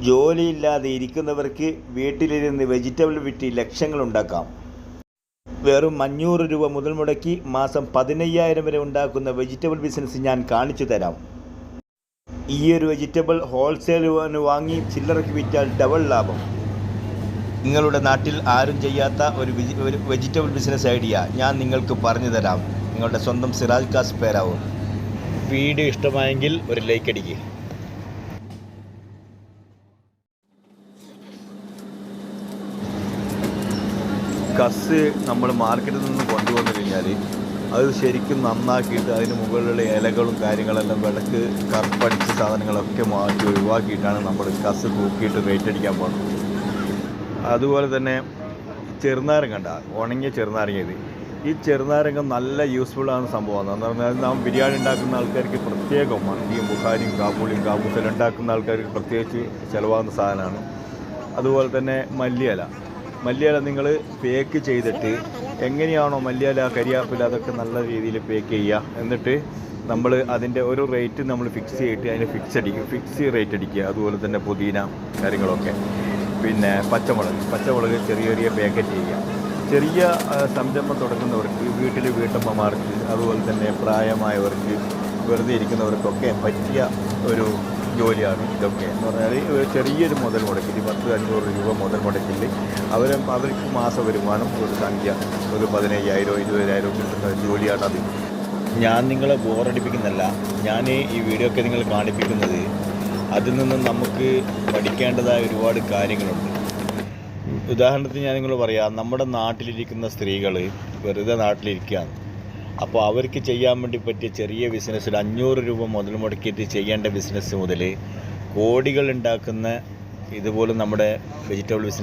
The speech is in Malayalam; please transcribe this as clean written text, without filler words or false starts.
ജോലിയില്ലാതെ ഇരിക്കുന്നവർക്ക് വീട്ടിലിരുന്ന് വെജിറ്റബിൾ വിറ്റ് ലക്ഷങ്ങളുണ്ടാക്കാം. വെറും 500 രൂപ മുതൽ മുടക്കി മാസം 15,000 വരെ ഉണ്ടാക്കുന്ന വെജിറ്റബിൾ ബിസിനസ് ഞാൻ കാണിച്ചു തരാം. ഈയൊരു വെജിറ്റബിൾ ഹോൾസെയിലിന് വാങ്ങി ചില്ലറയ്ക്ക് വിറ്റാൽ ഡബിൾ ലാഭം. നിങ്ങളുടെ നാട്ടിൽ ആരും ചെയ്യാത്ത ഒരു വെജിറ്റബിൾ ബിസിനസ് ഐഡിയ ഞാൻ നിങ്ങൾക്ക് പറഞ്ഞു തരാം. നിങ്ങളുടെ സ്വന്തം സിറാജ് കാസ് പേരാവും. വീഡിയോ ഇഷ്ടമായെങ്കിൽ ഒരു ലൈക്ക് അടിക്കുക. കസ് നമ്മൾ മാർക്കറ്റിൽ നിന്ന് കൊണ്ടുവന്നു കഴിഞ്ഞാൽ അത് ശരിക്കും നന്നാക്കിയിട്ട് അതിന് മുകളിലുള്ള ഇലകളും കാര്യങ്ങളെല്ലാം വിളക്ക് കറുപ്പടിച്ച സാധനങ്ങളൊക്കെ മാറ്റി ഒഴിവാക്കിയിട്ടാണ് നമ്മൾ കസ് തൂക്കിയിട്ട് റേറ്റ് അടിക്കാൻ പോകുന്നത്. അതുപോലെ തന്നെ ചെറുനാരങ്ങ കണ്ട ഉണങ്ങിയ ചെറുനാരങ്ങ, ഈ ചെറുനാരങ്ങ നല്ല യൂസ്ഫുള്ളാണ് സംഭവമാണ്. എന്ന് പറഞ്ഞാൽ നാം ബിരിയാണി ഉണ്ടാക്കുന്ന ആൾക്കാർക്ക് പ്രത്യേകം മന്തിയും ബുഖാരിയും കാബൂളിയും കാബൂസെല്ലാം ഉണ്ടാക്കുന്ന ആൾക്കാർക്ക് പ്രത്യേകിച്ച് ചിലവാകുന്ന സാധനമാണ്. അതുപോലെ തന്നെ മല്ലിയില നിങ്ങൾ പേക്ക് ചെയ്തിട്ട് എങ്ങനെയാണോ മല്ലിയില കരിയാപ്പില അതൊക്കെ നല്ല രീതിയിൽ പേക്ക് ചെയ്യുക. എന്നിട്ട് നമ്മൾ അതിൻ്റെ ഒരു റേറ്റ് നമ്മൾ ഫിക്സ് ചെയ്തിട്ട് അതിന് ഫിക്സ് റേറ്റ് അടിക്കുക. അതുപോലെ തന്നെ പുതിന കാര്യങ്ങളൊക്കെ. പിന്നെ പച്ചമുളക് ചെറിയ ചെറിയ പാക്കറ്റ് ചെയ്യുക. ചെറിയ സംരംഭം തുടങ്ങുന്നവർക്ക്, വീട്ടമ്മമാർക്ക്, അതുപോലെ തന്നെ പ്രായമായവർക്ക്, വെറുതെ ഇരിക്കുന്നവർക്കൊക്കെ പറ്റിയ ഒരു ജോലിയാണ് ഇതൊക്കെ. എന്ന് പറഞ്ഞാൽ ചെറിയൊരു മുതൽ മുടക്കിൽ 10-500 രൂപ മുതൽ മുടക്കിൽ അവർക്ക് മാസ വരുമാനം ഒരു സംഖ്യ ഒരു 15,000 20,000 കിട്ടുന്ന ജോലിയാണ് അത്. ഞാൻ നിങ്ങളെ ബോറടിപ്പിക്കുന്നല്ല, ഞാൻ ഈ വീഡിയോ ഒക്കെ നിങ്ങൾ കാണിപ്പിക്കുന്നത് അതിൽ നിന്ന് നമുക്ക് പഠിക്കേണ്ടതായ ഒരുപാട് കാര്യങ്ങളുണ്ട്. ഉദാഹരണത്തിന് ഞാൻ നിങ്ങൾ പറയാം, നമ്മുടെ നാട്ടിലിരിക്കുന്ന സ്ത്രീകൾ വെറുതെ നാട്ടിലിരിക്കുകയാണ്. അപ്പോൾ അവർക്ക് ചെയ്യാൻ വേണ്ടി പറ്റിയ ചെറിയ ബിസിനസ്സിൽ 500 രൂപ മുതൽ മുടക്കിയിട്ട് ചെയ്യേണ്ട ബിസിനസ് മുതൽ കോടികൾ ഉണ്ടാക്കുന്ന ഇതുപോലെ നമ്മുടെ വെജിറ്റബിൾ ബിസിനസ്